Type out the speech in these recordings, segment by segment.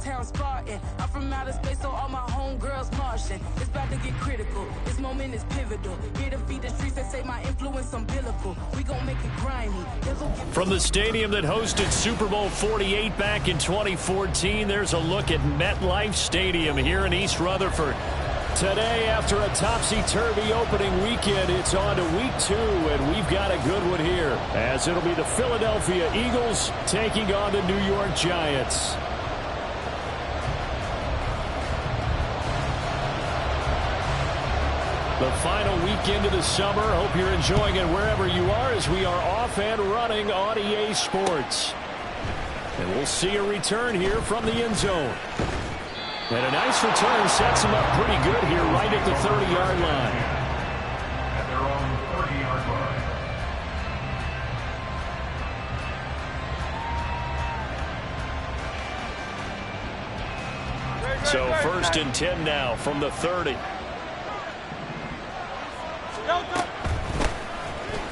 town Spartan. I'm from outer space, so all my homegirls Martian. It's about to get critical. This moment is pivotal. Here to feed the streets that say my influence umbilical. We gon' make it grimy. From the stadium that hosted Super Bowl 48 back in 2014, there's a look at MetLife Stadium here in East Rutherford. Today, after a topsy-turvy opening weekend, it's on to week 2, and we've got a good one here, as it'll be the Philadelphia Eagles taking on the New York Giants. The final weekend of the summer. Hope you're enjoying it wherever you are, as we are off and running on EA Sports. And we'll see a return here from the end zone. And a nice return sets him up pretty good here right at the 30-yard line. At their own 30-yard line. So first and 10 now from the 30.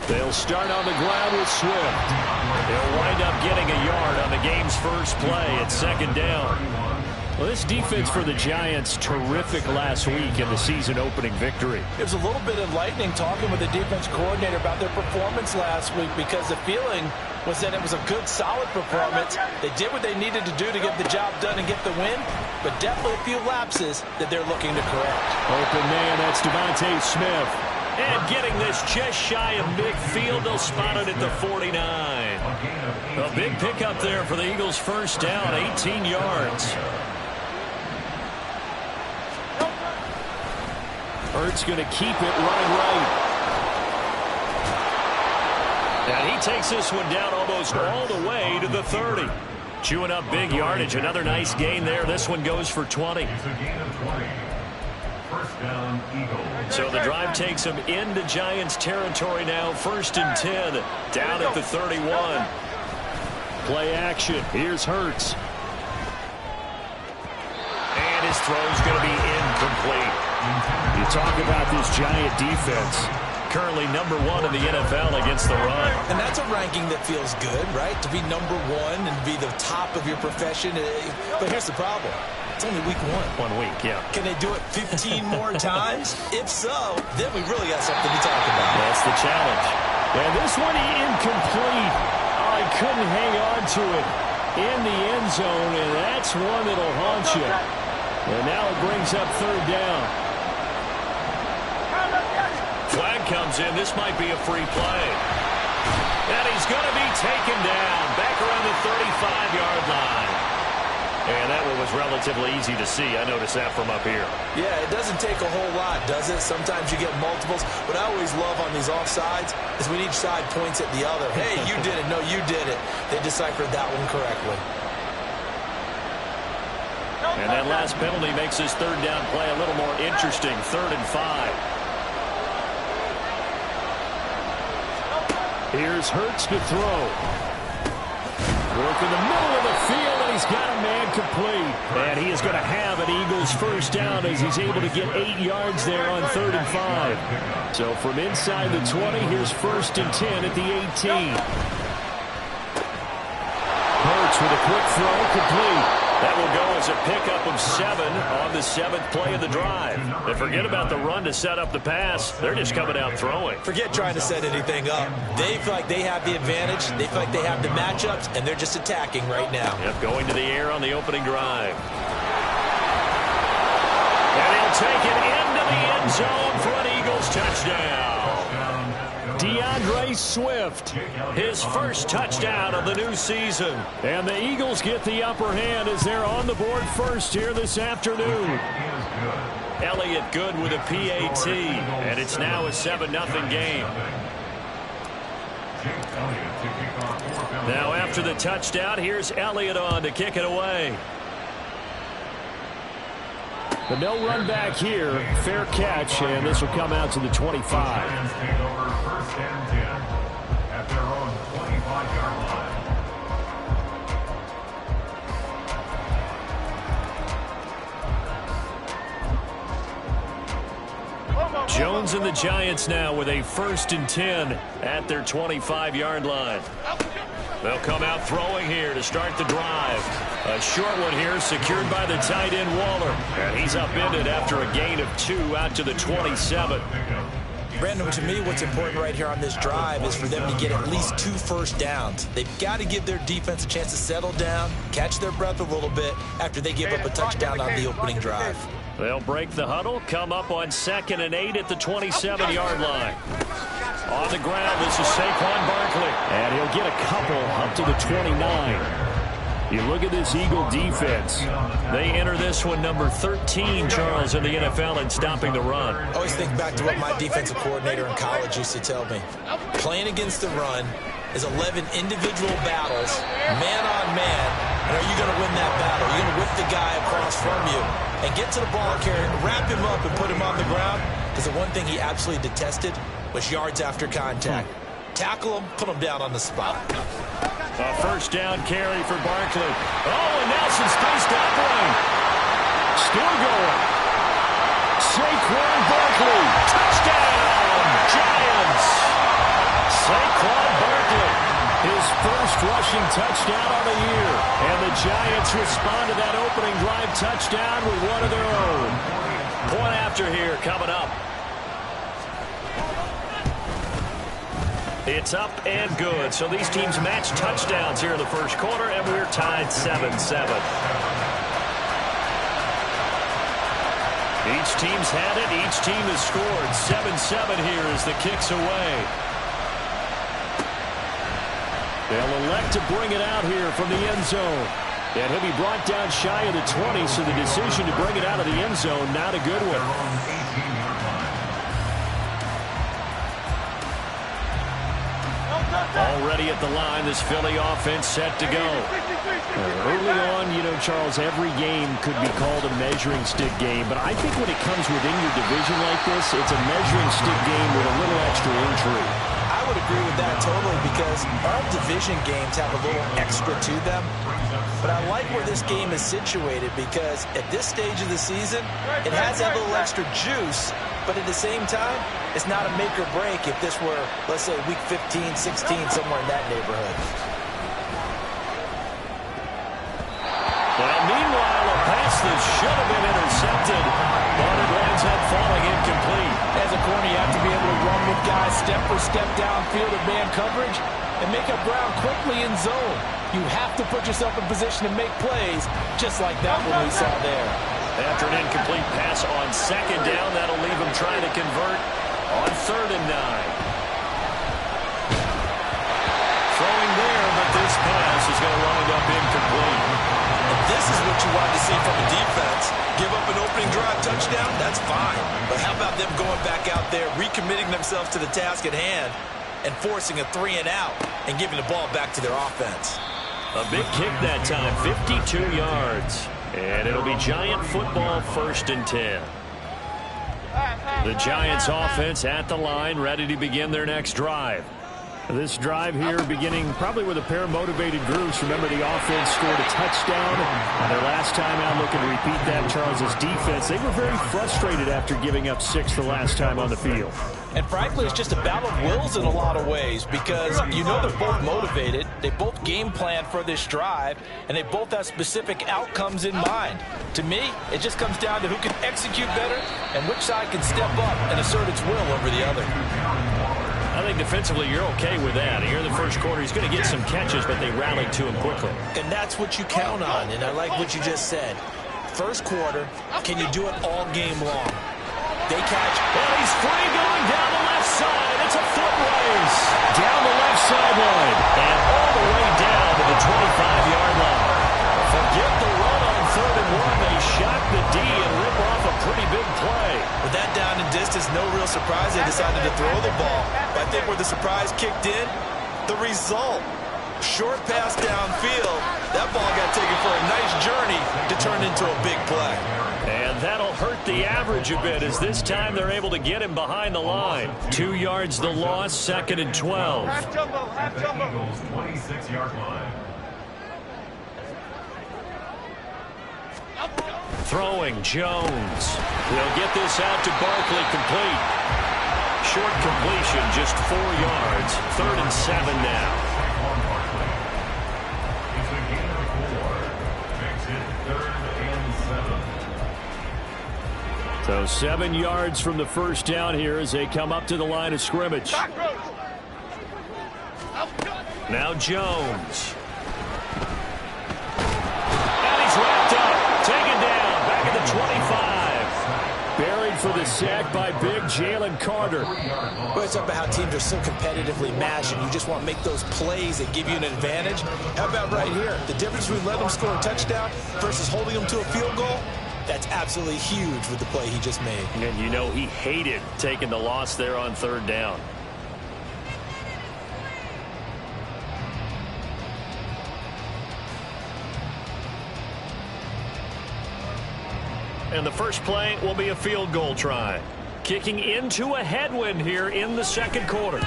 They'll start on the ground with Swift. They'll wind up getting a yard on the game's first play at second down. Well, this defense for the Giants, terrific last week in the season-opening victory. It was a little bit enlightening talking with the defense coordinator about their performance last week, because the feeling was that it was a good, solid performance. They did what they needed to do to get the job done and get the win, but definitely a few lapses that they're looking to correct. Open man, that's Devontae Smith. And getting this just shy of midfield, they'll spot it at the 49. A big pickup there for the Eagles' first down, 18 yards. Hurts going to keep it running right. And he takes this one down almost all the way to the 30. Chewing up big yardage. Another nice gain there. This one goes for 20. So the drive takes him into Giants territory now. First and 10. Down at the 31. Play action. Here's Hurts. And his throw's going to be incomplete. You talk about this Giant defense. Currently number 1 in the NFL against the run. And that's a ranking that feels good, right? To be number 1 and be the top of your profession. But here's the problem. It's only week 1. 1 week, yeah. Can they do it 15 more times? If so, then we really got something to talk about. That's the challenge. And this one incomplete. Oh, he couldn't hang on to it in the end zone, and that's one that'll haunt you. And now it brings up third down. Flag comes in. This might be a free play. And he's going to be taken down back around the 35-yard line. And that one was relatively easy to see. I noticed that from up here. Yeah, it doesn't take a whole lot, does it? Sometimes you get multiples. What I always love on these offsides is when each side points at the other. Hey, you did it. No, you did it. They deciphered that one correctly. And that last penalty makes this third down play a little more interesting. 3rd and 5. Here's Hurts to throw. Work in the middle of the field, and he's got a man complete. And he is going to have an Eagles first down as he's able to get 8 yards there on 3rd and 5. So from inside the 20, here's 1st and 10 at the 18. Hurts with a quick throw, complete. That will go as a pickup of 7 on the 7th play of the drive. And forget about the run to set up the pass. They're just coming out throwing. Forget trying to set anything up. They feel like they have the advantage. They feel like they have the matchups, and they're just attacking right now. Yep, going to the air on the opening drive. And he'll take it into the end zone for an Eagles touchdown. DeAndre Swift, his first touchdown of the new season. And the Eagles get the upper hand as they're on the board first here this afternoon. Elliott Good with a PAT, and it's now a 7-0 game. Now after the touchdown, here's Elliott on to kick it away. The no run back here, fair catch, and this will come out to the 25. Jones and the Giants now with a 1st and 10 at their 25-yard line. They'll come out throwing here to start the drive. A short one here secured by the tight end Waller. And he's upended after a gain of 2 out to the 27. Brandon, to me, what's important right here on this drive is for them to get at least 2 first downs. They've got to give their defense a chance to settle down, catch their breath a little bit after they give up a touchdown on the opening drive. They'll break the huddle, come up on 2nd and 8 at the 27-yard line. On the ground, this is Saquon Barkley. And he'll get a couple up to the 29. You look at this Eagle defense. They enter this one number 13, Charles, in the NFL in stopping the run. I always think back to what my defensive coordinator in college used to tell me. Playing against the run is 11 individual battles, man on man. And are you going to win that battle? You're going to whip the guy across from you and get to the ball carrier, wrap him up, and put him on the ground. Because the one thing he absolutely detested was yards after contact. Tackle him, put him down on the spot. A first down carry for Barkley. Oh, and Nelson spaced opening. Still going. Saquon Barkley. Touchdown, Giants. Saquon Barkley. His first rushing touchdown of the year. And the Giants respond to that opening drive touchdown with one of their own. Point after here coming up. It's up and good. So these teams match touchdowns here in the first quarter, and we're tied 7-7. Each team's had it. Each team has scored. 7-7 here as the kick's away. They'll elect to bring it out here from the end zone. And he'll be brought down shy of the 20, so the decision to bring it out of the end zone, not a good one. Already at the line, this Philly offense set to go. Early on, you know, Charles, every game could be called a measuring stick game. But I think when it comes within your division like this, it's a measuring stick game with a little extra intrigue. I would agree with that totally because all division games have a little extra to them. But I like where this game is situated because at this stage of the season, it has that little extra juice. But at the same time, it's not a make or break if this were, let's say, week 15, 16, somewhere in that neighborhood. Well, meanwhile, a pass that should have been intercepted, but it winds up falling incomplete. As a corner, you have to be able to run with guys step for step downfield of man coverage and make up ground quickly in zone. You have to put yourself in position to make plays, just like that one we saw there. After an incomplete pass on 2nd down, that'll leave him trying to convert on 3rd and 9. Throwing there, but this pass is going to wind up incomplete. And this is what you want to see from the defense. Give up an opening drive touchdown, that's fine. But how about them going back out there, recommitting themselves to the task at hand, and forcing a 3 and out, and giving the ball back to their offense. A big kick that time, 52 yards. And it'll be Giant football 1st and 10. The Giants offense at the line, ready to begin their next drive. This drive here beginning probably with a pair of motivated groups. Remember, the offense scored a touchdown on their last time out. Looking to repeat that. Charles's defense, they were very frustrated after giving up 6 the last time on the field. And frankly, it's just a battle of wills in a lot of ways because you know they're both motivated. They both game plan for this drive, and they both have specific outcomes in mind. To me, it just comes down to who can execute better and which side can step up and assert its will over the other. I think defensively you're okay with that. Here in the first quarter, he's going to get some catches, but they rallied to him quickly. And that's what you count on, and I like what you just said. First quarter, can you do it all game long? They catch. Well, he's free going down the left side. It's a foot race. Down the left sideline. And all the way down to the 25-yard line. Forget the run on 3rd and 1. They shock the D and rip off a pretty big play. With that down and distance, no real surprise they decided to throw the ball. But I think where the surprise kicked in, the result. Short pass downfield. That ball got taken for a nice journey to turn into a big play. And that'll hurt the average a bit as this time they're able to get him behind the line. 2 yards the loss, 2nd and 12. Half jumbo, half jumbo. Eagles 26-yard line. Throwing Jones. He'll get this out to Barkley complete. Short completion, just 4 yards. 3rd and 7 now. So 7 yards from the first down here as they come up to the line of scrimmage. Now Jones. And he's wrapped up. Taken down. Back at the 25. Buried for the sack by big Jalen Carter. Well, it's about how teams are so competitively matched, and you just want to make those plays that give you an advantage. How about right here? The difference between letting them score a touchdown versus holding them to a field goal, that's absolutely huge with the play he just made. And you know he hated taking the loss there on third down. And the first play will be a field goal try. Kicking into a headwind here in the second quarter.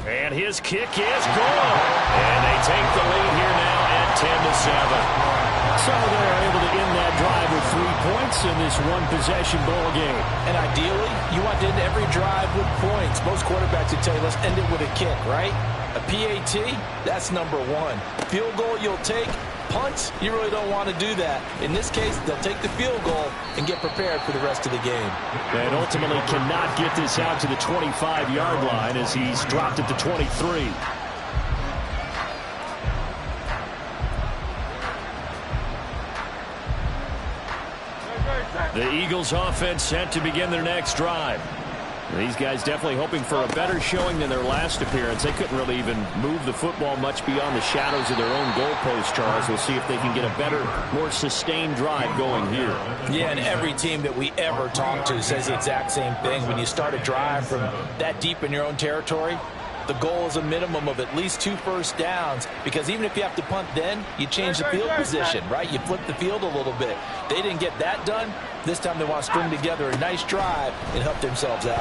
And his kick is good. And they take the lead here now at 10-7. So they're able to end that drive with 3 points in this one-possession ball game. And ideally, you want to end every drive with points. Most quarterbacks would tell you, let's end it with a kick, right? A PAT, that's number one. Field goal you'll take. Punts, you really don't want to do that. In this case, they'll take the field goal and get prepared for the rest of the game. And ultimately cannot get this out to the 25-yard line as he's dropped it to 23. The Eagles offense set to begin their next drive. These guys definitely hoping for a better showing than their last appearance. They couldn't really even move the football much beyond the shadows of their own goalpost, Charles. We'll see if they can get a better, more sustained drive going here. Yeah, and every team that we ever talk to says the exact same thing. When you start a drive from that deep in your own territory, the goal is a minimum of at least 2 first downs, because even if you have to punt then, you change the field position, right? You flip the field a little bit. They didn't get that done. This time they want to string together a nice drive and help themselves out.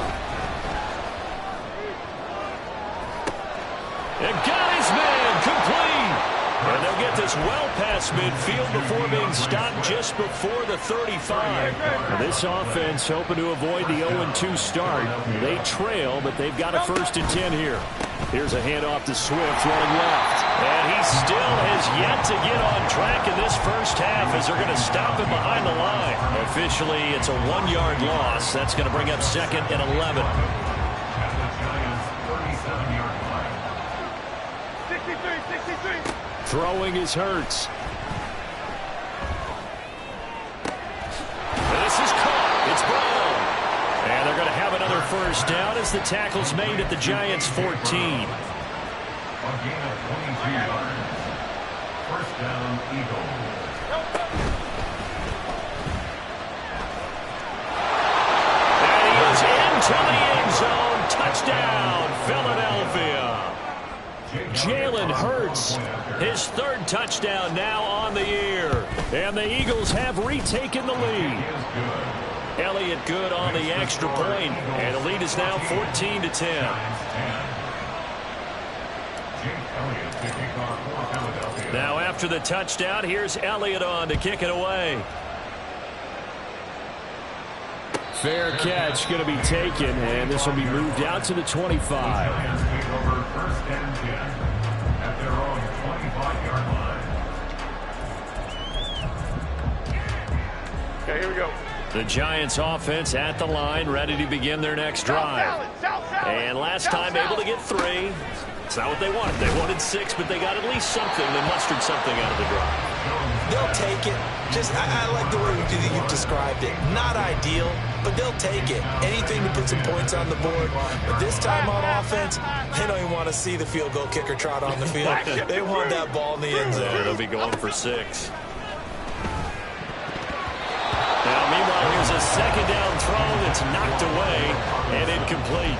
And got his man complete. And they'll get this well past midfield before being stopped just before the 35. And this offense hoping to avoid the 0-2 start. They trail, but they've got a 1st and 10 here. Here's a handoff to Swift running left. And he still has yet to get on track in this first half as they're going to stop him behind the line. Officially, it's a 1-yard loss. That's going to bring up 2nd and 11. Throwing is Hurts. This is caught. It's Brown. And they're going to have another first down as the tackle's made at the Giants' 14. A gain of 22 yards. First down, Eagles. And he is into the end zone. Touchdown, Philadelphia. Jalen Hurts, his 3rd touchdown now on the year. And the Eagles have retaken the lead. Elliott good on the extra point, and the lead is now 14-10. Now after the touchdown, here's Elliott on to kick it away. Fair catch going to be taken, and this will be moved out to the 25. Okay, here we go. The Giants offense at the line, ready to begin their next drive. And last time able to get 3. It's not what they wanted. They wanted 6, but they got at least something. They mustered something out of the drive. They'll take it. I like the way you've described it. Not ideal, but they'll take it. Anything to put some points on the board. But this time on offense, they don't even want to see the field goal kicker trot on the field. They want that ball in the end zone. They'll be going for 6. Now, meanwhile, here's a 2nd down throw that's knocked away and incomplete.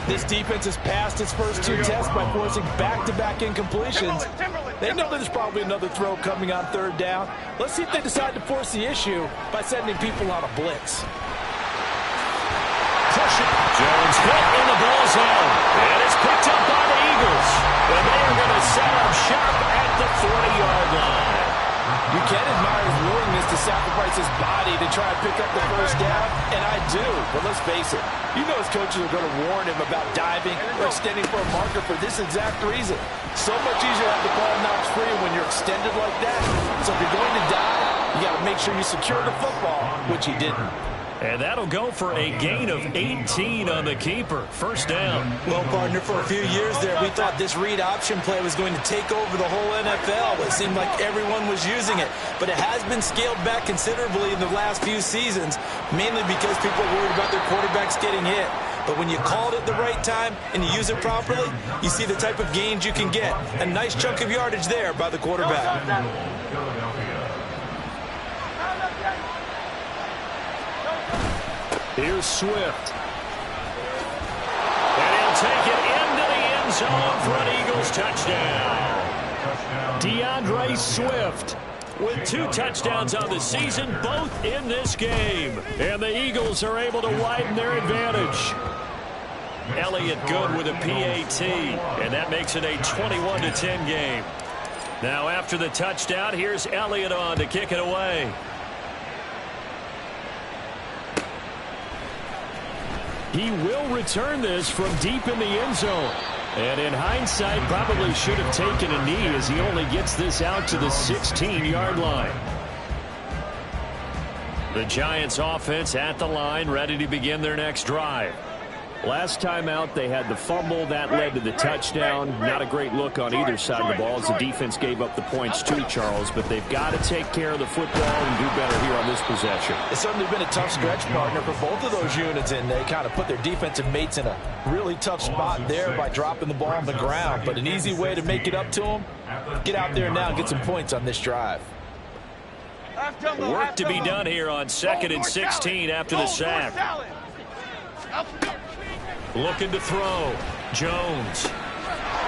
This defense has passed its first 2 tests by forcing back-to-back incompletions. They know there's probably another throw coming on 3rd down. Let's see if they decide to force the issue by sending people on a blitz. Pushing. Jones hit in the ball zone. And it's picked up by the Eagles. And they are going to set up shop at the 40-yard line. You can admire his willingness to sacrifice his body to try and pick up the first down, and I do. But let's face it, you know his coaches are going to warn him about diving or extending for a marker for this exact reason. So much easier to have the ball knocked free when you're extended like that. So if you're going to dive, you got to make sure you secure the football, which he didn't. And that'll go for a gain of 18 on the keeper. First down. Well, partner, for a few years there, we thought this read option play was going to take over the whole NFL. It seemed like everyone was using it. But it has been scaled back considerably in the last few seasons, mainly because people are worried about their quarterbacks getting hit. But when you call it at the right time and you use it properly, you see the type of gains you can get. A nice chunk of yardage there by the quarterback. Here's Swift. And he'll take it into the end zone for an Eagles touchdown. DeAndre Swift with 2 touchdowns on the season, both in this game. And the Eagles are able to widen their advantage. Elliott Good with a PAT, and that makes it a 21-10 game. Now after the touchdown, here's Elliott on to kick it away. He will return this from deep in the end zone. And in hindsight, probably should have taken a knee as he only gets this out to the 16-yard line. The Giants offense at the line, ready to begin their next drive. Last time out, they had the fumble. That led to the touchdown. Not a great look on either side of the ball as the defense gave up the points too, Charles. But they've got to take care of the football and do better here on this possession. It's certainly been a tough stretch, partner, for both of those units, and they kind of put their defensive mates in a really tough spot there by dropping the ball on the ground. But an easy way to make it up to them, get out there now and get some points on this drive. Work to be done here on 2nd and 16 after the sack. Looking to throw. Jones.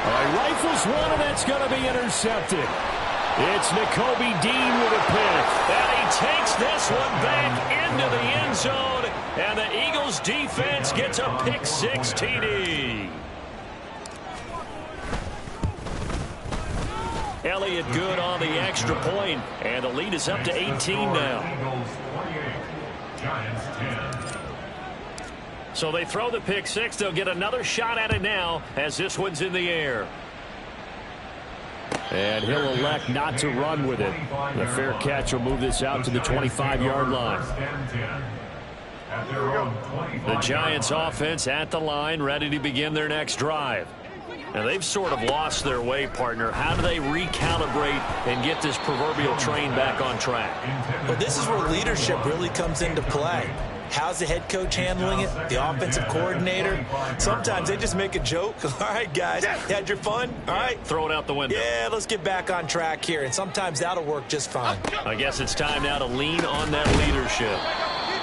Rifles one, and that's going to be intercepted. It's Nakobe Dean with a pick. And he takes this one back into the end zone. And the Eagles defense gets a pick 6 TD. Elliott Good on the extra point, and the lead is up to 18 now. Eagles 28, Giants 10. So they throw the pick 6. They'll get another shot at it now as this one's in the air. And he'll elect not to run with it. The fair catch will move this out to the 25-yard line. The Giants offense at the line, ready to begin their next drive. Now they've sort of lost their way, partner. How do they recalibrate and get this proverbial train back on track? Well, this is where leadership really comes into play. How's the head coach handling it? The offensive coordinator? Sometimes they just make a joke. All right, guys, you had your fun? All right. Throw it out the window. Yeah, let's get back on track here. And sometimes that'll work just fine. I guess it's time now to lean on that leadership.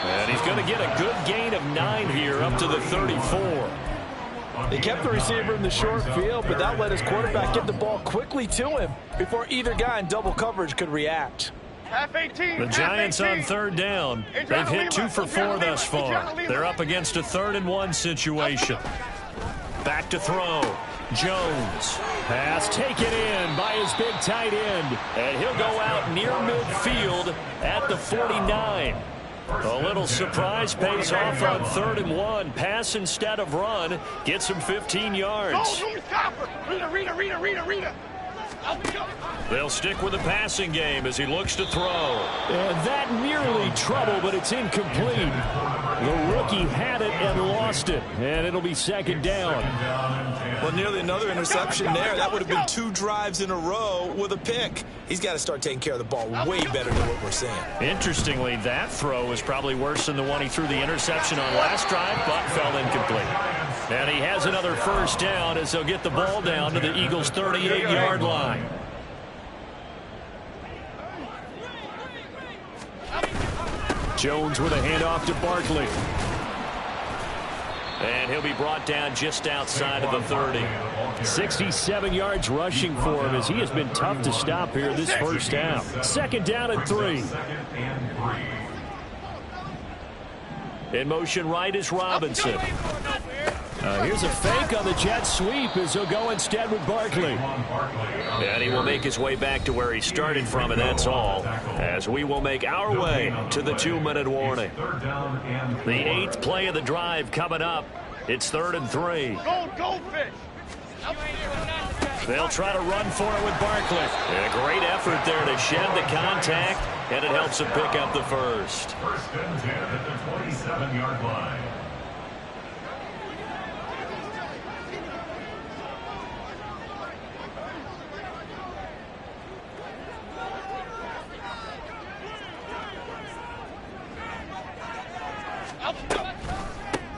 And he's going to get a good gain of 9 here up to the 34. They kept the receiver in the short field, but that let his quarterback get the ball quickly to him before either guy in double coverage could react. The Giants on 3rd down. They've hit 2 for 4 thus far. They're up against a 3rd and 1 situation. Back to throw. Jones. Pass taken in by his big tight end. And he'll go out near midfield at the 49. A little surprise pays off on 3rd and 1. Pass instead of run. Gets him 15 yards. They'll stick with the passing game as he looks to throw. And that nearly trouble, but it's incomplete. The rookie had it and lost it, and it'll be 2nd down. Well, nearly another interception there. That would have been 2 drives in a row with a pick. He's got to start taking care of the ball way better than what we're seeing. Interestingly, that throw is probably worse than the one he threw the interception on last drive, but fell incomplete. And he has another 1st down as they'll get the ball down to the Eagles' 38-yard line. Jones with a handoff to Barkley. And he'll be brought down just outside of the 30. 67 yards rushing for him as he has been tough to stop here this 1st down. 2nd down and 3. In motion right is Robinson. Here's a fake on the jet sweep as he'll go instead with Barkley. And he will make his way back to where he started from, and that's all, as we will make our way to the 2-minute warning. The 8th play of the drive coming up. It's 3rd and 3. Go, fish! They'll try to run for it with Barkley. And a great effort there to shed the contact, and it helps him pick up the first. 1st and 10 at the 27-yard line.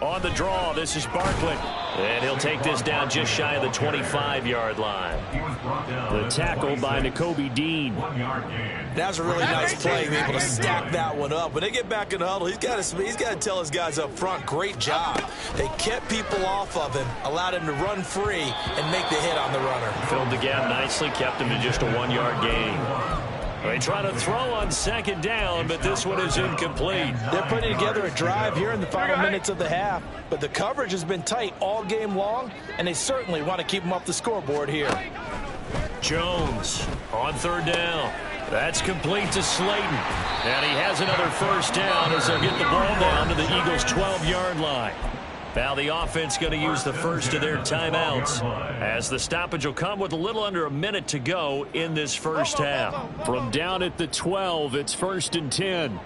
On the draw, this is Barkley. And he'll take this down just shy of the 25-yard line. The tackle by Nakobe Dean. That's a really nice play, being able to stack that one up. When they get back in the huddle, he's got to tell his guys up front, great job. They kept people off of him, allowed him to run free, and make the hit on the runner. Filled the gap nicely, kept him to just a 1-yard gain. They try to throw on 2nd down, but this one is incomplete. They're putting together a drive here in the final minutes of the half, but the coverage has been tight all game long, and they certainly want to keep them off the scoreboard here. Jones on 3rd down. That's complete to Slayton. And he has another 1st down as they'll get the ball down to the Eagles' 12-yard line. Now the offense going to use the first of their timeouts as the stoppage will come with a little under a minute to go in this first half. From down at the 12, it's 1st and 10.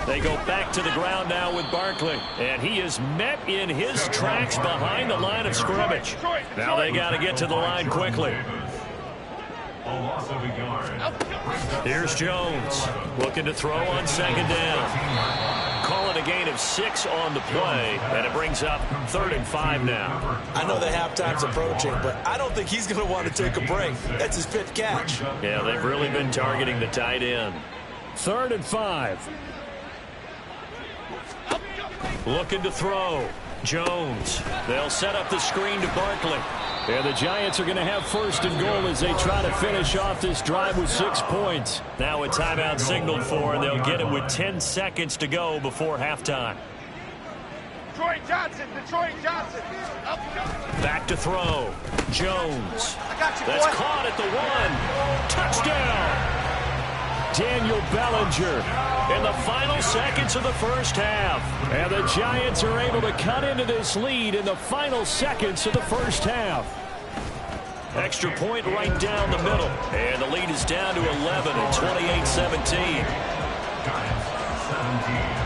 They go back to the ground now with Barkley, and he is met in his tracks behind the line of scrimmage. Now they got to get to the line quickly. Here's Jones looking to throw on 2nd down. Call it a gain of 6 on the play, and it brings up 3rd and 5 now. I know the halftime's approaching, but I don't think he's going to want to take a break. That's his 5th catch. Yeah, they've really been targeting the tight end. 3rd and 5. Looking to throw. Jones. They'll set up the screen to Barkley. And the Giants are going to have 1st and goal as they try to finish off this drive with 6 points. Now a timeout signaled for, and they'll get it with 10 seconds to go before halftime. Detroit Johnson. Back to throw. Jones. That's caught at the 1. Touchdown. Daniel Bellinger in the final seconds of the first half. And the Giants are able to cut into this lead in the final seconds of the first half. Extra point right down the middle. And the lead is down to 11 at 28-17. Giants 17.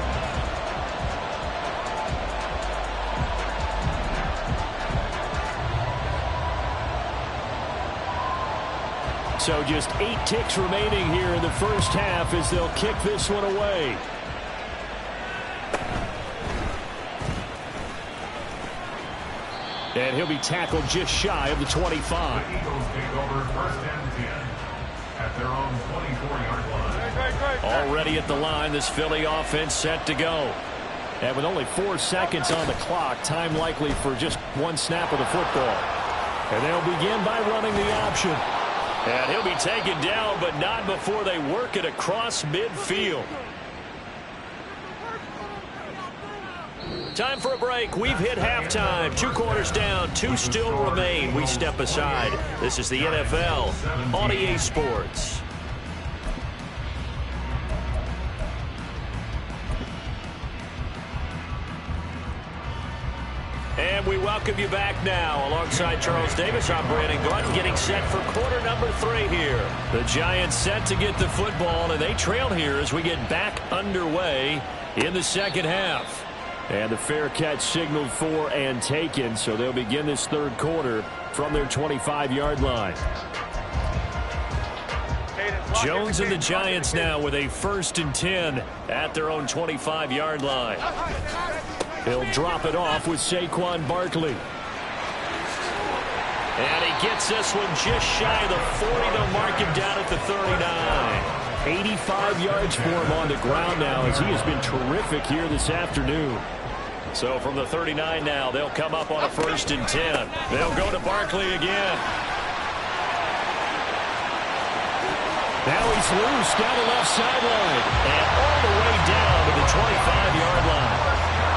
So just 8 ticks remaining here in the first half as they'll kick this one away. And he'll be tackled just shy of the 25. The Eagles take over 1st and 10 at their own 24-yard line. Already at the line, this Philly offense set to go. And with only 4 seconds on the clock, time likely for just 1 snap of the football. And they'll begin by running the option. And he'll be taken down, but not before they work it across midfield. Time for a break. We've hit halftime. 2 quarters down, 2 still remain. We step aside. This is the NFL on EA Sports. And we welcome you back now. Alongside Charles Davis, I'm Brandon Gaudin, getting set for quarter number 3 here. The Giants set to get the football, and they trail here as we get back underway in the second half. And the fair catch signaled for and taken, so they'll begin this 3rd quarter from their 25-yard line. Jones and the Giants now with a 1st and 10 at their own 25-yard line. He'll drop it off with Saquon Barkley. And he gets this one just shy of the 40. They'll mark him down at the 39. 85 yards for him on the ground now as he has been terrific here this afternoon. So from the 39 now, they'll come up on a 1st and 10. They'll go to Barkley again. Now he's loose down the left sideline and all the way down to the 25-yard line.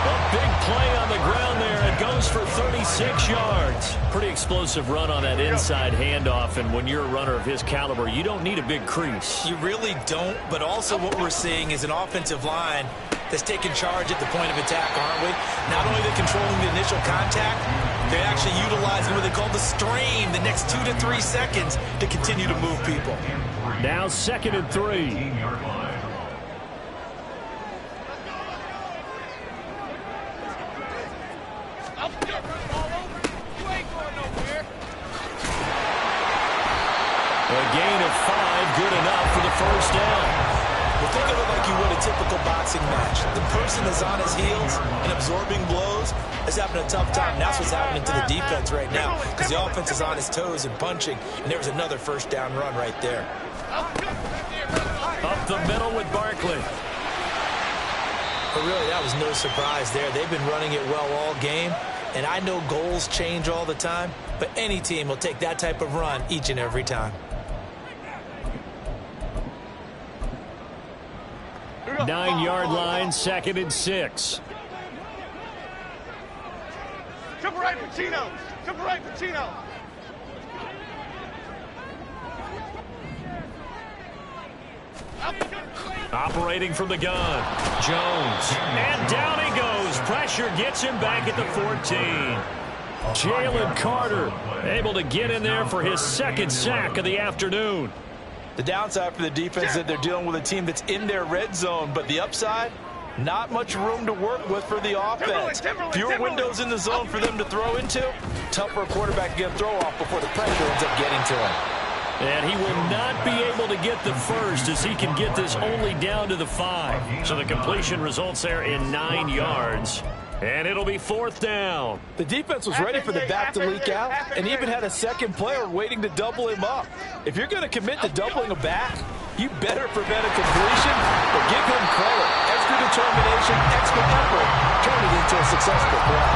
A big play on the ground there. It goes for 36 yards. Pretty explosive run on that inside handoff, and when you're a runner of his caliber, you don't need a big crease. You really don't, but also what we're seeing is an offensive line that's taking charge at the point of attack, aren't we? Not only are they controlling the initial contact, they're actually utilizing what they call the strain, the next 2 to 3 seconds, to continue to move people. Now 2nd and 3. A gain of 5, good enough for the first down. Well, think of it like you would a typical boxing match. The person is on his heels and absorbing blows is having a tough time. That's what's happening to the defense right now, because the offense is on his toes and punching, and there was another first down run right there. Up the middle with Barkley. But really, that was no surprise there. They've been running it well all game, and I know goals change all the time, but any team will take that type of run each and every time. 9-yard line, 2nd and 6. Triple right, Pacino. Triple right, Pacino. Operating from the gun, Jones. And down he goes. Pressure gets him back at the 14. Jalen Carter able to get in there for his 2nd sack of the afternoon. The downside for the defense is that they're dealing with a team that's in their red zone, but the upside, not much room to work with for the offense. Fewer windows in the zone for them to throw into. Tough for a quarterback to get a throw off before the pressure ends up getting to him. And he will not be able to get the first, as he can get this only down to the 5. So the completion results there in 9 yards. And it'll be 4th down. The defense was ready for the back to leak out and even had a second player waiting to double him up. If you're going to commit to doubling a back, you better prevent a completion, but give him credit. Extra determination, extra effort, turn it into a successful play.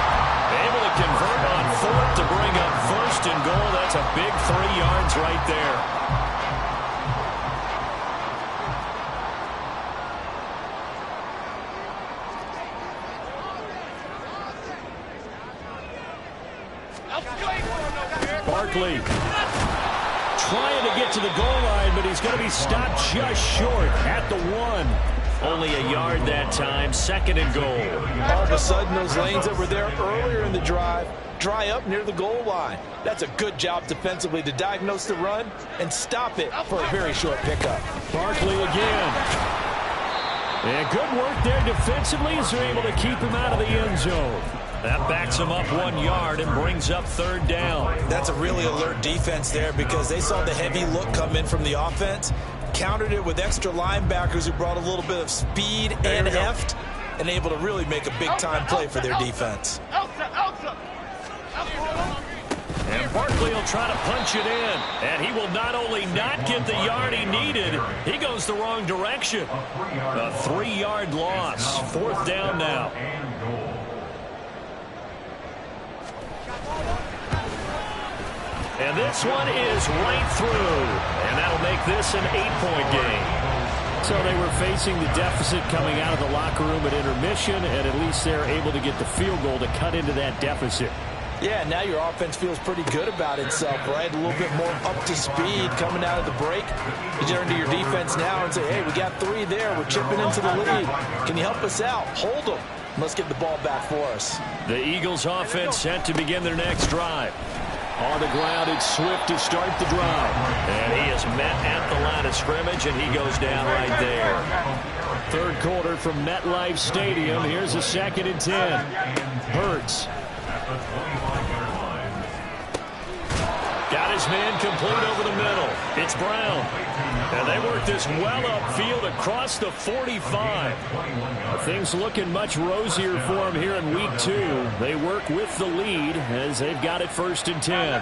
Able to convert on 4th to bring up 1st and goal. That's a big 3 yards right there. Barkley trying to get to the goal line, but he's going to be stopped just short at the 1. Only a yard that time, 2nd and goal. All of a sudden, those lanes that were there earlier in the drive dry up near the goal line. That's a good job defensively to diagnose the run and stop it for a very short pickup. Barkley again. And good work there defensively as they're able to keep him out of the end zone. That backs him up 1 yard and brings up 3rd down. That's a really alert defense there, because they saw the heavy look come in from the offense, countered it with extra linebackers who brought a little bit of speed and heft, and able to really make a big-time play for their defense. And Barkley will try to punch it in. And he will not only not get the yard he needed, he goes the wrong direction. A 3-yard loss. 4th down now. And this one is right through. And that'll make this an 8-point game. So they were facing the deficit coming out of the locker room at intermission, and at least they're able to get the field goal to cut into that deficit. Yeah, now your offense feels pretty good about itself, right? A little bit more up to speed coming out of the break. You turn to your defense now and say, hey, we got 3 there. We're chipping into the lead. Can you help us out? Hold them. Let's get the ball back for us. The Eagles offense set to begin their next drive. On the ground, it's Swift to start the drive. And he is met at the line of scrimmage, and he goes down right there. 3rd quarter from MetLife Stadium. Here's a 2nd and 10. Hurts. Got his man complete over the middle. It's Brown. And they work this well upfield across the 45. Things looking much rosier for him here in week 2. They work with the lead as they've got it 1st and 10.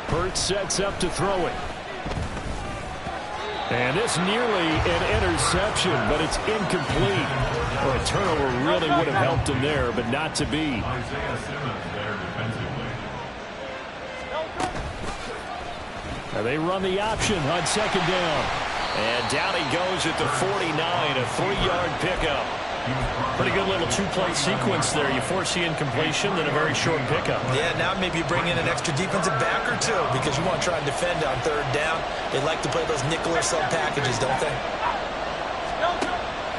Hurts sets up to throw it. And this nearly an interception, but it's incomplete. Well, a turnover really would have helped him there, but not to be. And they run the option on 2nd down. And down he goes at the 49, a 3-yard pickup. Pretty good little two-play sequence there. You force the incompletion, then a very short pickup. Yeah, now maybe you bring in an extra defensive back or two because you want to try and defend on third down. They like to play those nickel or sub packages, don't they?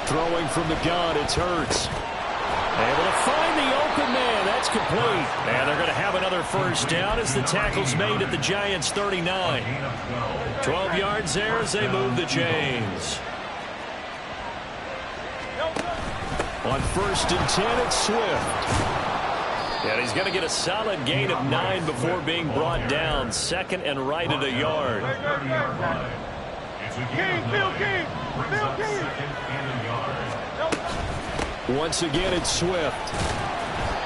Throwing from the gun, it's Hurts. Able to find the open man. That's complete. And they're going to have another first down as the tackle's made at the Giants' 39. 12 yards there as they move the chains. On 1st and 10, it's Swift. And he's going to get a solid gain of 9 before being brought down. 2nd and right at a yard. Once again, it's Swift.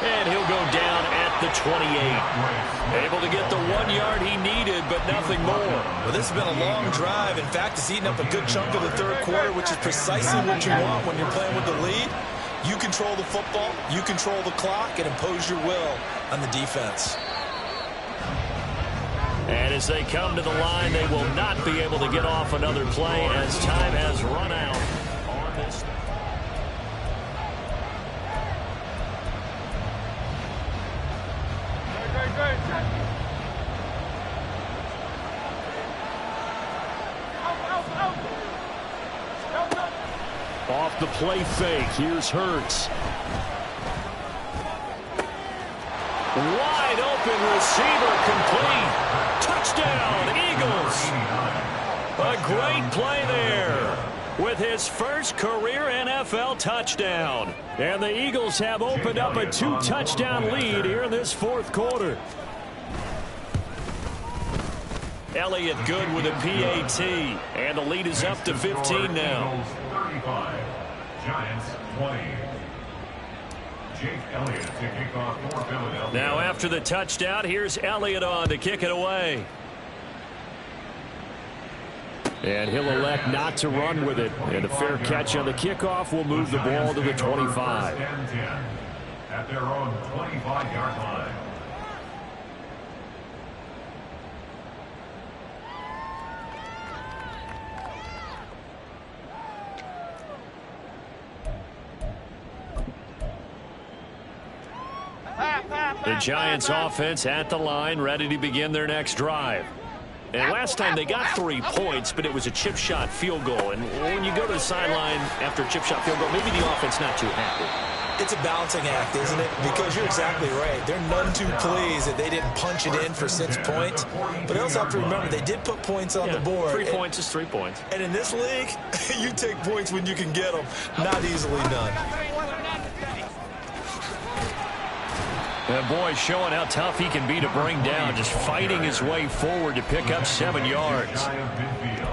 And he'll go down at the 28. Able to get the 1 yard he needed, but nothing more. Well, this has been a long drive. In fact, it's eaten up a good chunk of the third quarter, which is precisely what you want when you're playing with the lead. You control the football, you control the clock, and impose your will on the defense. And as they come to the line, they will not be able to get off another play as time has run out on this. Off the play fake, here's Hurts. Wide open receiver complete. Touchdown, Eagles. A great play there with his first career NFL touchdown. And the Eagles have opened up a 2-touchdown lead here in this fourth quarter. Elliott good with a PAT. And the lead is up to 15 now. 35. Giants 20. Jake Elliott to kick off for Philadelphia. Now after the touchdown, here's Elliott on to kick it away. And he'll elect not to run with it. And a fair catch on the kickoff will move the ball to the 25. First and 10 at their own 25-yard line. The Giants offense at the line, ready to begin their next drive. And last time they got 3 points, but it was a chip shot field goal. And when you go to the sideline after a chip shot field goal, maybe the offense not too happy. It's a balancing act, isn't it? Because you're exactly right. They're none too pleased that they didn't punch it in for 6 points. But they also have to remember they did put points on the board. 3 points is 3 points. And in this league, you take points when you can get them. Not easily done. That boy showing how tough he can be to bring down, just fighting his way forward to pick up 7 yards.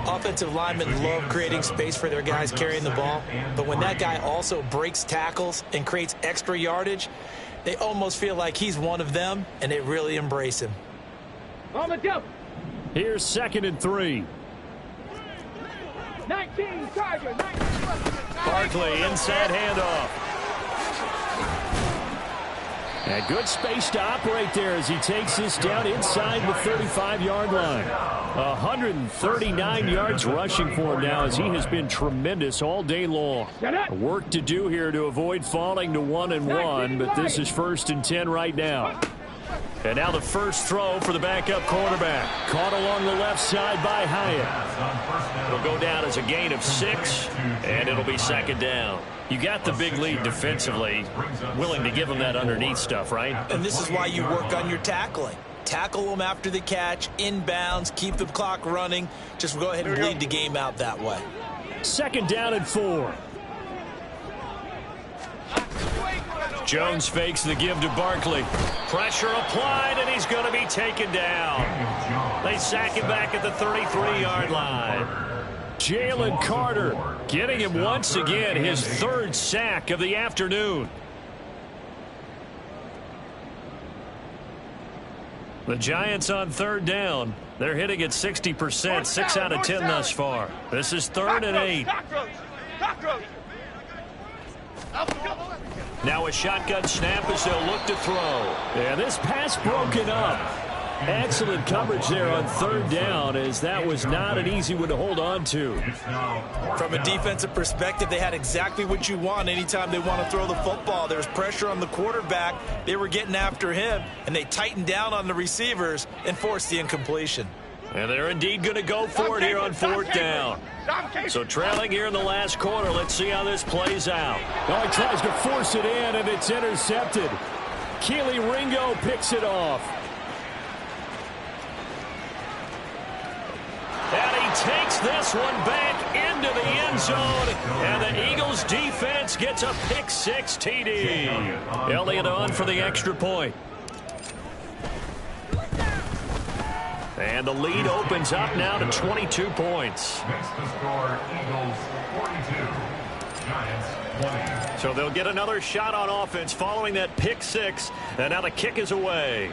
Offensive linemen love creating space for their guys carrying the ball, but when that guy also breaks tackles and creates extra yardage, they almost feel like he's one of them, and they really embrace him. Here's 2nd and 3. 19 Tiger, 19. Barkley inside handoff. A good space to operate there as he takes this down inside the 35-yard line. 139 yards rushing for him now as he has been tremendous all day long. Work to do here to avoid falling to 1-1, but this is 1st and 10 right now. And now the first throw for the backup quarterback. Caught along the left side by Hyatt. It'll go down as a gain of 6, and it'll be 2nd down. You got the big lead defensively, willing to give them that underneath stuff, right? And this is why you work on your tackling. Tackle them after the catch, inbounds, keep the clock running. Just go ahead and bleed the game out that way. 2nd down and 4. Jones fakes the give to Barkley. Pressure applied, and he's going to be taken down. They sack him back at the 33-yard line. Jalen Carter getting him once again his 3rd sack of the afternoon. The Giants on 3rd down. They're hitting at 60%, 6 out of 10 thus far. This is 3rd and 8. Now a shotgun snap as they'll look to throw. Yeah, this pass broken up. Excellent coverage there on third down, as that was not an easy one to hold on to. From a defensive perspective, they had exactly what you want anytime they want to throw the football. There was pressure on the quarterback. They were getting after him, and they tightened down on the receivers and forced the incompletion. And they're indeed going to go for it here on fourth down. So trailing here in the last quarter. Let's see how this plays out. Oh, he tries to force it in, and it's intercepted. Kelee Ringo picks it off. And he takes this one back into the end zone. And the Eagles defense gets a pick-6 TD. Elliott on for the extra point. And the lead opens up now to 22 points. Makes the score Eagles 42, Giants 20. So they'll get another shot on offense following that pick-6. And now the kick is away.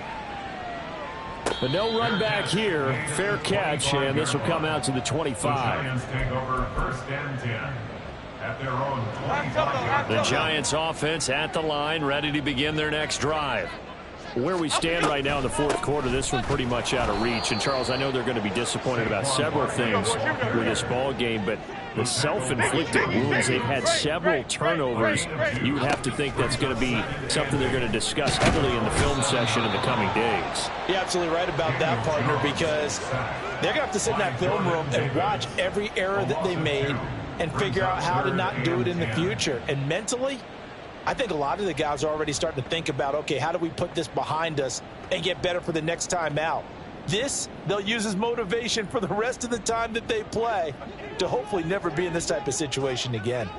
But no run back here. Fair catch, and this will come out to the 25. The Giants take over first and 10 at their own 25-yard line. The Giants offense at the line, ready to begin their next drive. Where we stand right now in the fourth quarter, this one pretty much out of reach. And, Charles, I know they're going to be disappointed about several things with this ball game, but the self-inflicted wounds, they've had several turnovers. You would have to think that's going to be something they're going to discuss heavily in the film session in the coming days. You're absolutely right about that, partner, because they're going to have to sit in that film room and watch every error that they made and figure out how to not do it in the future. And mentally, I think a lot of the guys are already starting to think about, okay, how do we put this behind us and get better for the next time out? This, they'll use as motivation for the rest of the time that they play to hopefully never be in this type of situation again.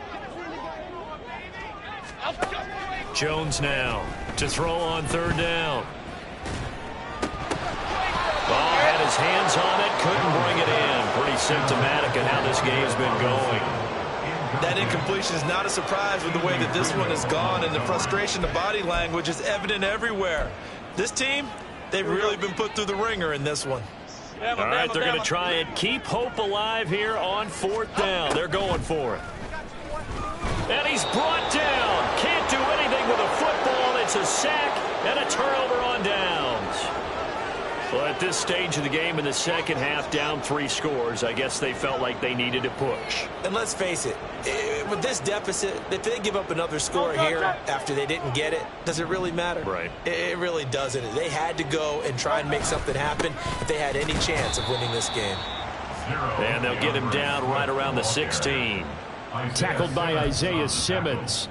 Jones now to throw on third down. Ball had his hands on it, couldn't bring it in. Pretty symptomatic of how this game's been going. That incompletion is not a surprise with the way that this one has gone, and the frustration, the body language is evident everywhere. This team, they've really been put through the ringer in this one. All right, they're going to try and keep hope alive here on fourth down. They're going for it. And he's brought down. Can't do anything with a football. It's a sack and a turnover on downs. Well, at this stage of the game in the second half, down 3 scores, I guess they felt like they needed to push. And let's face it, with this deficit, if they give up another score here after they didn't get it, does it really matter? Right. It really doesn't. They had to go and try and make something happen if they had any chance of winning this game. And they'll get him down right around the 16. Tackled by Isaiah Simmons.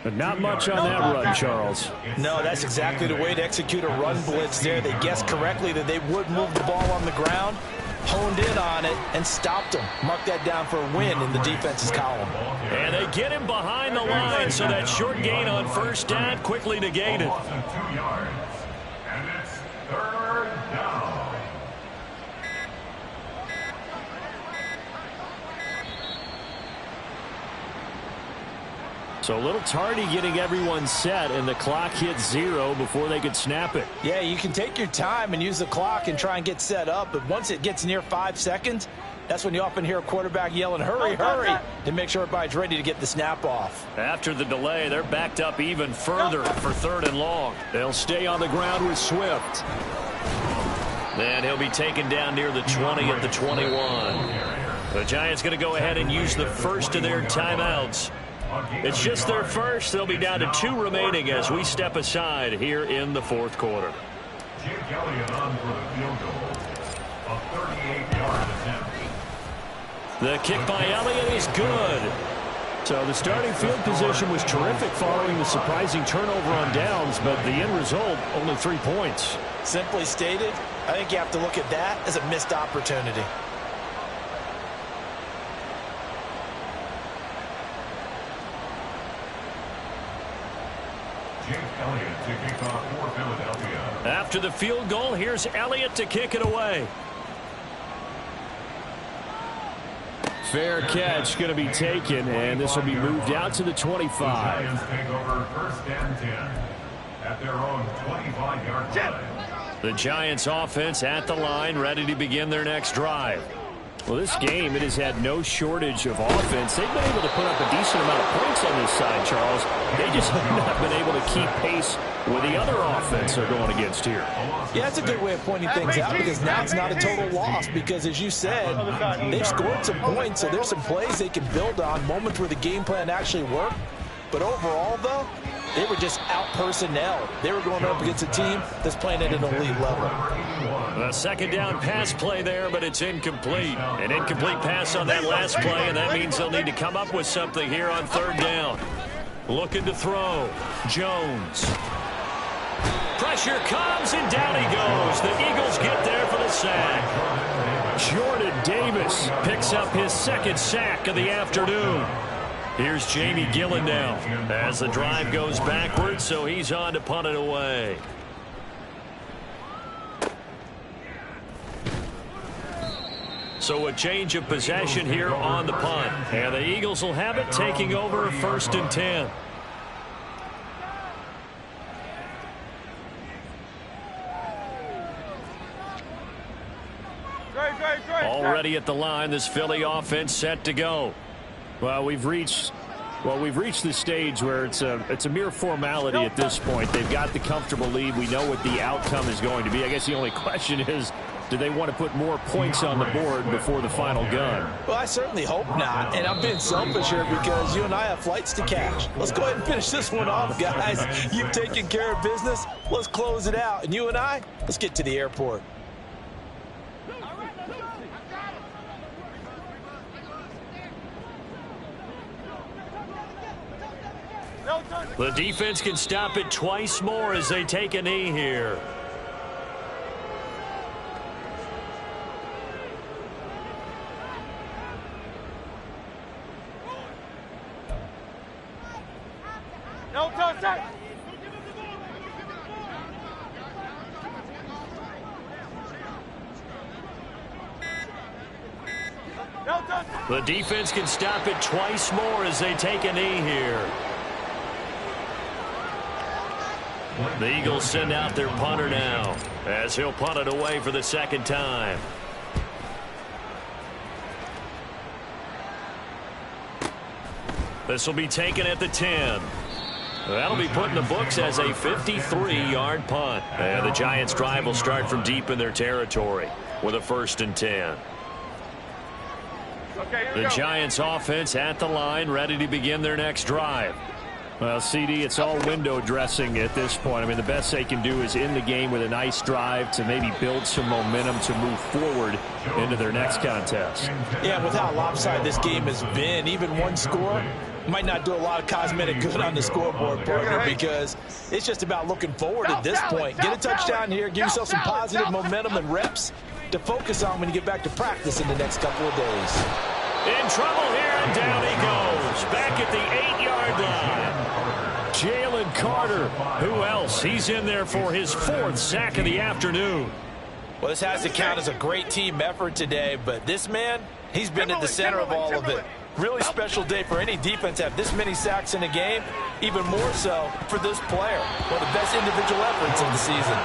But not much on that run, Charles. No, that's exactly the way to execute a run blitz there. They guessed correctly that they would move the ball on the ground, honed in on it, and stopped them. Mark that down for a win in the defense's column. And they get him behind the line, so that short gain on first down quickly negated. 2 yards, and it's third down. So a little tardy getting everyone set, and the clock hit 0 before they could snap it. Yeah, you can take your time and use the clock and try and get set up, but once it gets near 5 seconds, that's when you often hear a quarterback yelling, hurry, hurry, to make sure everybody's ready to get the snap off. After the delay, they're backed up even further for third and long. They'll stay on the ground with Swift. And he'll be taken down near the 20 at the 21. The Giants going to go ahead and use the first of their timeouts. It's just their first. They'll be down to 2 remaining as we step aside here in the fourth quarter. Jake Elliott on for the field goal. A 38-yard attempt. The kick by Elliott is good. So the starting field position was terrific following the surprising turnover on downs, but the end result, only 3 points. Simply stated, I think you have to look at that as a missed opportunity. Jake Elliott to kick off for Philadelphia. After the field goal, here's Elliott to kick it away. Fair catch going to be taken, and this will be moved out to the 25. The Giants take over first and 10 at their own 25-yard line. The Giants offense at the line, ready to begin their next drive. Well, this game, it has had no shortage of offense. They've been able to put up a decent amount of points on this side, Charles. They just have not been able to keep pace with the other offense they're going against here. Yeah, that's a good way of pointing things out, because now it's not a total loss, because as you said, they've scored some points, so there's some plays they can build on, moments where the game plan actually worked. But overall, though, they were just out-personnel. They were going up against a team that's playing at an elite level. A second down pass play there, but it's incomplete. An incomplete pass on that last play, and that means they'll need to come up with something here on third down. Looking to throw. Jones. Pressure comes, and down he goes. The Eagles get there for the sack. Jordan Davis picks up his second sack of the afternoon. Here's Jamie Gillen now as the drive goes backwards, so he's on to punt it away. So a change of possession here on the punt. And the Eagles will have it, taking over 1st and 10. Already at the line, this Philly offense set to go. Well, we've reached the stage where it's a mere formality at this point. They've got the comfortable lead. We know what the outcome is going to be. I guess the only question is, do they want to put more points on the board before the final gun? Well, I certainly hope not. And I'm being selfish here because you and I have flights to catch. Let's go ahead and finish this one off, guys. You've taken care of business. Let's close it out. And you and I, let's get to the airport. The defense can stop it twice more as they take a knee here. No contact. No contact. The defense can stop it twice more as they take a knee here. The Eagles send out their punter now as he'll punt it away for the second time. This will be taken at the 10. That'll be put in the books as a 53-yard punt. And the Giants' drive will start from deep in their territory with a 1st and 10. The Giants' offense at the line, ready to begin their next drive. Well, CD, it's all window dressing at this point. I mean, the best they can do is in the game with a nice drive to maybe build some momentum to move forward into their next contest. Yeah, with how lopsided this game has been, even one score might not do a lot of cosmetic good on the scoreboard, partner, because it's just about looking forward at this point. Get a touchdown here, give yourself some positive momentum and reps to focus on when you get back to practice in the next couple of days. In trouble here, and down he goes. Back at the 8-yard line. Jalen Carter. Who else? He's in there for his 4th sack of the afternoon. Well, this has to count as a great team effort today, but this man, he's been at the center of all of it. Really special day for any defense to have this many sacks in a game, even more so for this player. One of the best individual efforts of the season.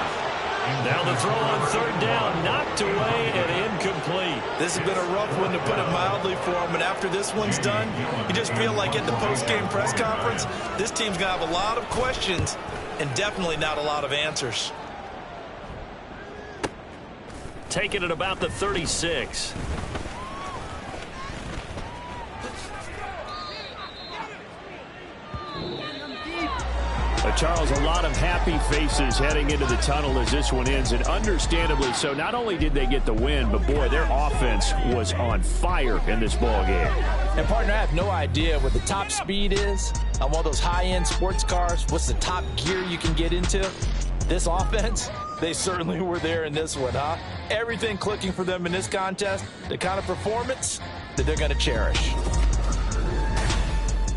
Now the throw on 3rd down, knocked away and incomplete. This has been a rough one, to put it mildly, for him. And after this one's done, you just feel like at the post-game press conference, this team's going to have a lot of questions and definitely not a lot of answers. Taking it about the 36. Charles, a lot of happy faces heading into the tunnel as this one ends, and understandably so. Not only did they get the win, but boy, their offense was on fire in this ball game. And partner, I have no idea what the top speed is on one of those high-end sports cars. What's the top gear you can get into? This offense, they certainly were there in this one, huh? Everything clicking for them in this contest, the kind of performance that they're going to cherish.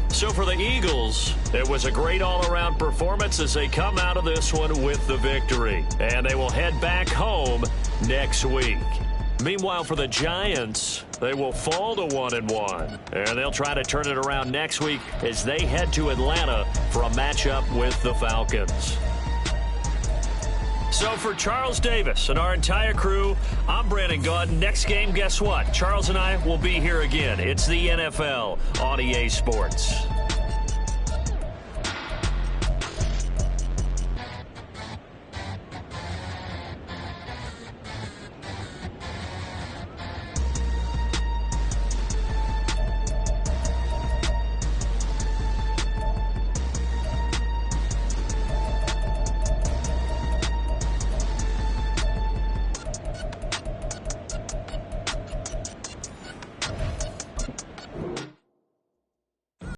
So for the Eagles, it was a great all-around performance as they come out of this one with the victory. And they will head back home next week. Meanwhile, for the Giants, they will fall to 1-1. And they'll try to turn it around next week as they head to Atlanta for a matchup with the Falcons. So for Charles Davis and our entire crew, I'm Brandon Gaudin. Next game, guess what? Charles and I will be here again. It's the NFL on EA Sports.